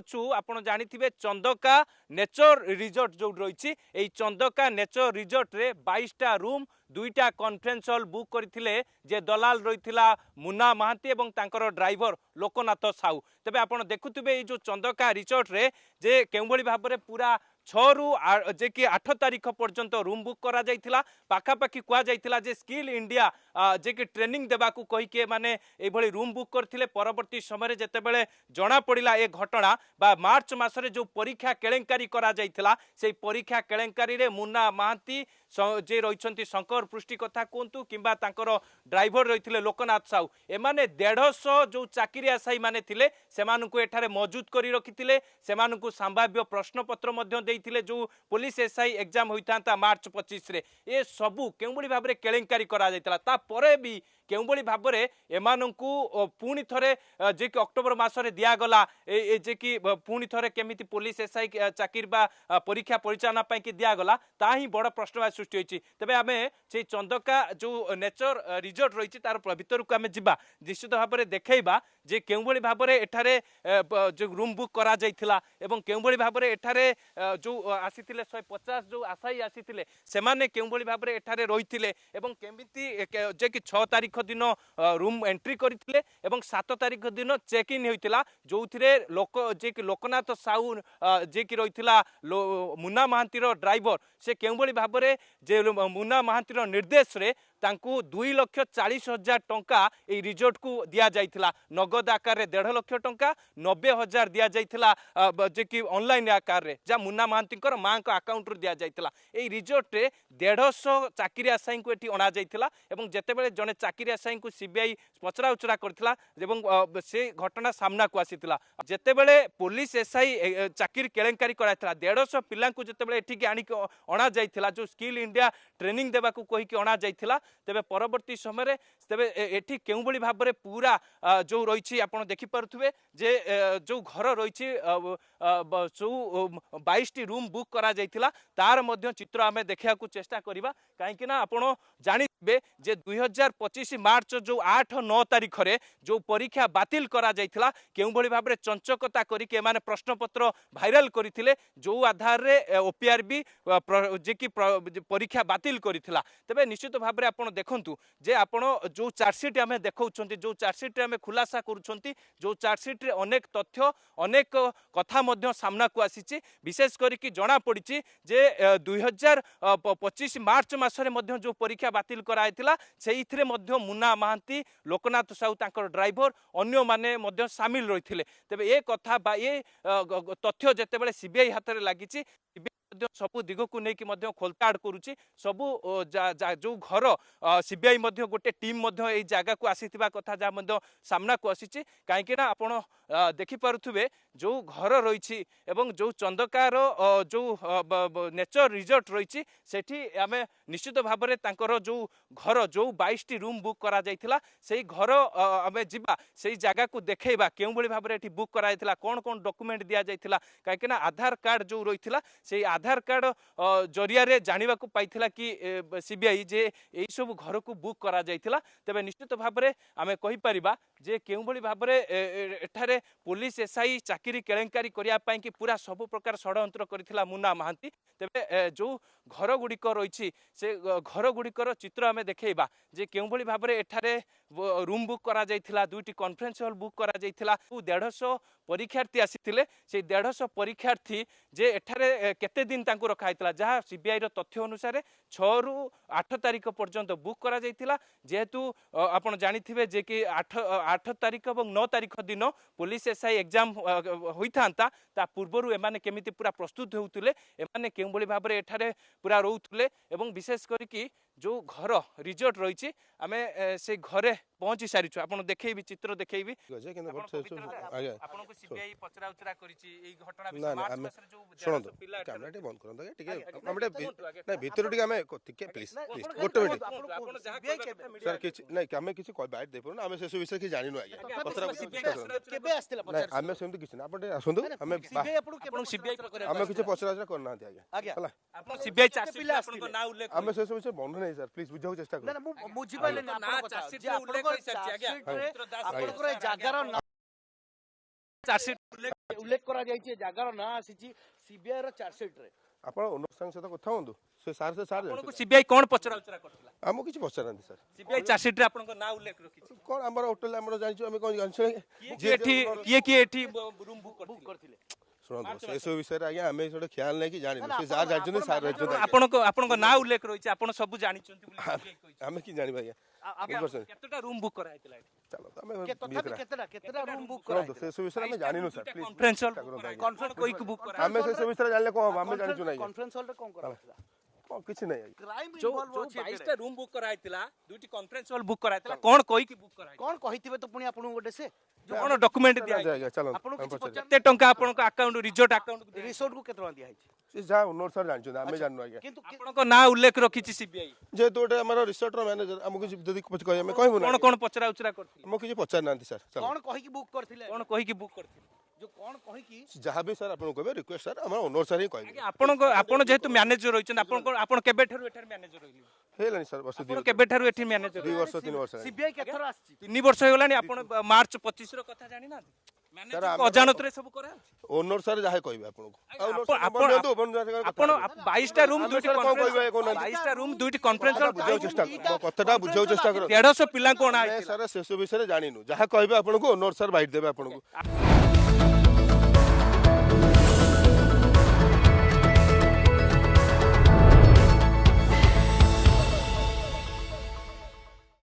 अछु आपण जानिथिबे Chandaka nature resort जो रही चंदका नेचर रिजॉर्ट रे 22टा रूम 2टा कॉन्फ्रेंस हॉल बुक करथिले जे दलाल रही मुन्ना महांती एवं तांकर ड्राइवर लोकनाथ साहू तेबे आपण देखुथिबे जो चंदका रिजॉर्ट रे जे केउभली भाबरे पूरा 6 रु जे कि 8 तारीख पर्यंत रूम बुक करा जाइथिला पाखापाखि कुआ जाइथिला जे स्किल इंडिया जे कि ट्रेनिंग देबाकू कहि के माने ए भली रूम बुक करथिले परवर्ती समय जेतेबेले जना पड़िला ए घटना बा मार्च मासरे जो परीक्षा केलेंकारी करा जाइथिला से परीक्षा केलेंकारी रे मुन्ना महांती जे रही शंकर पृष्टि कथा कहतु किंबा तांकर ड्राइवर रही लोकनाथ साहू एमाने 150 जो चाकरी आशायी माने थिले सेमानकु एठारे मौजूद करी रखिथिले सेमानकु संभाव्य प्रश्नपत्र मध्य देइथिले जो पुलिस एसआई एग्जाम होइतांता मार्च 25 रे ए सबु केउबली भाबरे केलेंकारी करा जाइतला ता परे भी केउबली भाबरे एमानकु पुनी थरे जे कि अक्टोबर मासरे दिया गला ए जे कि पुनी थरे केमिति पुलिस एसआई चाकरी बा परीक्षा परिचालना पई कि दिया गला ता ही बड़ प्रश्न सृष्टि होइछि तबे आमे से चंदका जो नेचर रिजॉर्ट रही तार भीतर को आमे जिबा निश्चित भाबरे देखैबा जे केउबली भाबरे एठारे जो रूम बुक करा जाइथिला एवं केउबली भाबरे एठारे जो आसीथिले 150 जो आशायी आसीथिले सेमाने केउबली भाबरे एठारे रहिथिले एवं केमिति जे कि 6 तारीख दिन रूम एंट्री करथिले एवं 7 तारीख दिन चेक इन होइतिला जोथिरे लोक जे कि लोकनाथ साहू जे कि रहिथिला मुन्ना महांतीर ड्राइवर से केउबली भाबरे जे मुन्ना महांतीर निर्देश रे तांकू 2,40,000 टंका ए रिजॉर्ट को दिया जाइथिला नगद आकार रे 1.5 लाख टंका 90,000 दिया जाइथिला जे कि ऑनलाइन आकार रे जा मुन्ना महांतीकर मां को अकाउंट रे दिया जाइथिला ए रिजॉर्ट रे 150 चाकरी आशायी को एठी अना जाइथिला एवं जेतेबेले जने चाकरी आशायी को सीबीआई पचरा उचरा करथिला एवं से घटना सामना को आसीथिला जेतेबेले पुलिस एसआई चाकरी केलेंकारी कराइथिला 150 पिला को जेतेबेले एठी के आनी अना जाइथिला जो स्किल इंडिया ट्रेनिंग देबा को कहि के अना जाइथिला तेबे परवर्ती समय तेबे एठी केउबली भाबरे पूरा जो रही आपण देखि पारुथुबे जे जो घर रही जो 22टी रूम बुक करा जाइथिला तार मध्य चित्र आमे देखिया को चेष्टा करिबा काहेकि ना आपण जानिबे जे 2025 मार्च जो 8-9 तारीख रे जो परीक्षा बातिल करा जाइथिला केउबली भाबरे चंचकता करी के माने प्रश्नपत्र भाइराल करथिले जो आधार रे ओपीआरबी जे कि परीक्षा बातिल करथिला तबे निश्चित भाबरे आपण देखंतु जे आपण जो चार्जशीट आमे देखौछंती जो चार्जशीट आमे खुलासा करूछंती जो चार्जशीट रे अनेक तथ्य अनेक कथा मध्य सामना को आसीची विशेष करी कि जणा पड़िची जे 2025 मार्च मासरे मध्य जो परीक्षा बातिल कराइथिला सेइथरे मध्य मुन्ना महांती लोकनाथ साहू तांकर ड्राइवर अन्य माने मध्य शामिल रहिथिले तबे ए कथा बा ए तथ्य जेतेबेले सीबीआई हाथ रे लागिची सबु दिग को लेकिन खोलताड़ करुच्ची सबु जो घर सीबीआई गोटे टीम ए जगह को आसीथिबा कथा जहाँ सामना को आसी कहीं आपण देखिपे जो घर रही एवं जो चंदकार जो नेचर रिजॉर्ट रही सेठी आमे निश्चित भाव में जो घर जो 22टी रूम बुक करा जाइथिला से घर आमे जिबा से जगह को देखा क्यों भाव में बुक करा कौन कौन डॉक्यूमेंट दि जाइथिला कहीं आधार कार्ड जो रही से आधार कार्ड जरिया रे जानिबा को पाइथिला कि सीबीआई जे एई सब घर को बुक करा जाइथिला तबे निश्चित भाव में आमे कहि परिबा जे केउ भली भाव में एठारे पुलिस एसआई चाकरी केलेंकारी करिया पई कि पूरा सब प्रकार षडयंत्र करिथिला मुन्ना महांती तबे जो घर गुड़िक रही से घर गुड़िकर चित्र आमे देखैबा जे केउ भली भाव में एठारे रूम बुक करा जाइथिला 2टी कॉन्फ्रेंस हॉल बुक करा जाइथिला 150 परीक्षार्थी आसीथिले से 150 परीक्षार्थी जे एठारे केते दिन तांको रखा हैतला जहाँ सीबीआई रो तथ्य अनुसार 6 रु 8 तारीख पर्यंत बुक करा जाइथिला जेहेतु आपण जानिथिबे जे कि 8 तारीख और 9 तारीख दिन पुलिस एसआई एग्जाम होइथांता ता पूर्वरु एमाने केमिति पूरा प्रस्तुत होउतले एमाने केउ भली भाव में एठारे पूरा रोउतले एवं विशेष करी कि जो घर रिजॉर्ट रही आमे से घरे पहुंची सारी आपन देखैबी चित्र देखैबी आपन को सीबीआई पचरा उचरा करिछि एई घटना विषय मार्च मासरे जो सुनतो कैमरा बंद करन दे ठीक है हमडे नै भीतर ठीक हमें ठीक है प्लीज गोटे मिनिट आपन जहां सर किछ नै हमें किछ कोइ बाइट दे परन हमें से विषय की जानिनु आगे पचरा केबे आस्तिला पचरा हमें सेमति किछ ना आपन आसंदु हमें सीबीआई हमें किछ पचरा उचरा करना आगे हला आपन सीबीआई चार्जशीट आपन को ना उल्लेख हमें से विषय बंद नै सर प्लीज बुझाउ चेष्टा कर ना मुझी पाले ना चार्जशीट उल्लेख कर सारछि आज्ञा आपन जागार चार्जशीट ଉଲ୍ଲେଖ କରାଯାଇଛି ଏ ଜାଗାର ନାଁ ଆସିଛି ସିବିଆଇ ର ଚାର୍ଜସିଟ୍ ରେ। ଆପଣ ଓନର ସାଙ୍ଗ ସହିତ କଥା ହୁଅନ୍ତୁ ସେ ସାର୍ ଆପଣଙ୍କୁ ସିବିଆଇ କ'ଣ ପଚରାଉଚରା କରିଥିଲା? ଆମକୁ କିଛି ପଚାରନ୍ତି ସାର୍ ସିବିଆଇ ଚାର୍ଜସିଟ୍ ରେ ଆପଣଙ୍କ ନାଁ ଉଲ୍ଲେଖ ରଖିଛି। କ'ଣ ଆମର ହୋଟେଲ ଆମର ଜାଣିଛୁ ଆମେ କ'ଣ ଜାଣିଛୁ କିଏ ଏଠି ରୁମ୍ ବୁକ୍ କରିଥିଲେ? ଶୁଣନ୍ତୁ ସେସବୁ ବିଷୟରେ ଆଜ୍ଞା ଆମେ ସେଟା ଖିଆଲ ନାହିଁ କି ଜାଣିନୁ ସେ ଯାହା ଜାଣିଛନ୍ତି ସାର୍ ଜାଣିଛନ୍ତି ଆପଣଙ୍କ ନାଁ ଉଲ୍ଲେଖ ରହିଛି, ଆପଣ ସବୁ ଜାଣିଛନ୍ତି ବୋଲି ସିବିଆଇ କହିଛି। ଆମେ କି ଜାଣିବା ଆଜ୍ଞା ବୁଝିପାରୁଛନ୍ତି କେତେଟା ରୁମ୍ ବୁକ୍ କରାଯାଇଥିଲା ଏଠି? ଚାଲନ୍ତୁ ଆମେ କେତେଟା ରୁମ୍ ବୁକ୍ ଶୁଣନ୍ତୁ ସେସବୁ ବିଷୟରେ ଆମେ ଜାଣିନୁ ସାର୍ ପ୍ଲିଜ୍ କନଫରେନ୍ସ ହଲ୍ କହିକି ବୁକ୍ କରା ଆମେ ସେସବୁ ବିଷୟରେ ଜାଣିଲେ କ'ଣ ହବ ଆମେ ଜାଣିଛୁ ନାହିଁ କନଫରେନ୍ସ ହଲ୍ ରେ କ'ଣ କରାଯାଇଥିଲା? କିଛି ନାହିଁ ଆଜ୍ଞା କ୍ରାଇମ୍ ଯୋଉ ଇନଭଲ୍ଭ ଅଛି 22ଟା ରୁମ୍ ବୁକ୍ କରାଯାଇଥିଲା, ଦୁଇଟି କନଫରେନ୍ସ ହଲ୍ ବୁକ୍ କରାଯାଇଥିଲା, କ'ଣ କହିକି ବୁକ୍ କରାଯାଇଥିଲା? କ'ଣ କହିଥିବେ ତ ପୁଣି ଆପଣଙ୍କୁ ଗୋଟେ ସେ କ'ଣ ଡକ୍ୟୁମେଣ୍ଟ ଦିଆ ଆଜ୍ଞା ଚାଲନ୍ତୁ ଆପଣଙ୍କୁ ଆମେ କିଛି ପଚାରିବା କେତେ ଟଙ୍କା ଆପଣଙ୍କ ଆକାଉଣ୍ଟ ରିଜର୍ଟ ଆକାଉଣ୍ଟ ରିସୋର୍ଟ କୁ କେତେ ଟଙ୍କା ଦିଆହେଇଛି? ସେ ଯାହା ଓନର ସାର୍ ଜାଣିଛନ୍ତି ଆମେ ଜାଣିନୁ ଆଜ୍ଞା କିନ୍ତୁ ଆପଣଙ୍କ ନାଁ ଉଲ୍ଲେଖ ରଖିଛି ସିବିଆଇ। ଯେହେତୁ ଗୋଟେ ଆମର ରିସର୍ଟର ମ୍ୟାନେଜର ଆମକୁ କିଛି ଯଦି କିଛି କହିବେ ଆମେ କହିବୁ ନା କ'ଣ ପଚରା ଉଚରା କରିଥିଲେ? ଆମକୁ କିଛି ପଚାରିନାହାନ୍ତି ସାର୍ ଚାଲ କ'ଣ କହିକି ବୁକ୍ କରିଥିଲେ? କ'ଣ କହିକି ବୁକ୍ କରିଥିଲେ? ଯୋଉ କ'ଣ କହିକି ଯାହା ବି ସାର୍ ଆପଣଙ୍କୁ କହିବେ ରିକ୍ୱେଷ୍ଟ ସାର୍ ଆମର ଓନର ସାର୍ ହିଁ କହିବେ ଆଜ୍ଞା ଆପଣ ଯେହେତୁ ମ୍ୟାନେଜର ରହିଛନ୍ତି, ଆପଣ କେବେଠାରୁ ଏଠାରେ ମ୍ୟାନେଜର ରହିଲେ? ହେଇଗଲାଣି ସାର୍ ବର୍ଷ ଆପଣ କେବେଠାରୁ ଏଠି ମ୍ୟାନେଜର 2 ବର୍ଷ 3 ବର୍ଷ ହେଲାଣି। ସିବିଆଇ କେତେଥର ଆସିଛି? 3 ବର୍ଷ ହେଇଗଲାଣି। ଆପଣ ମାର୍ଚ୍ଚ 25ର କଥା ଜାଣିନାହାନ୍ତି? ମ୍ୟାନେଜର ଅଜାଣତରେ ସବୁ କରାଯାଉଛି। ଓନର ସାର୍ ଯାହା କହିବେ ଆପଣଙ୍କୁ ଆପଣ 22ଟା ରୁମ୍ ଦୁଇଟି କ'ଣ କହିବେ କହୁନାହାନ୍ତି 22ଟା ରୁମ୍ ଦୁଇଟି କନଫରେନ୍ସ ହଲ୍ ବୁଝିବାକୁ ଚେଷ୍ଟା ମୋ କଥାଟା ବୁଝିବାକୁ ଚେଷ୍ଟା କର 150 ପିଲାଙ୍କୁ ଅଣା ସାର୍ ସେସବୁ ବିଷୟରେ ଜାଣିନୁ ଯାହା କହିବେ ଆପଣଙ୍କୁ ଓନର ସାର୍ ବାଇଟ୍ ଦେବେ ଆପଣଙ୍କୁ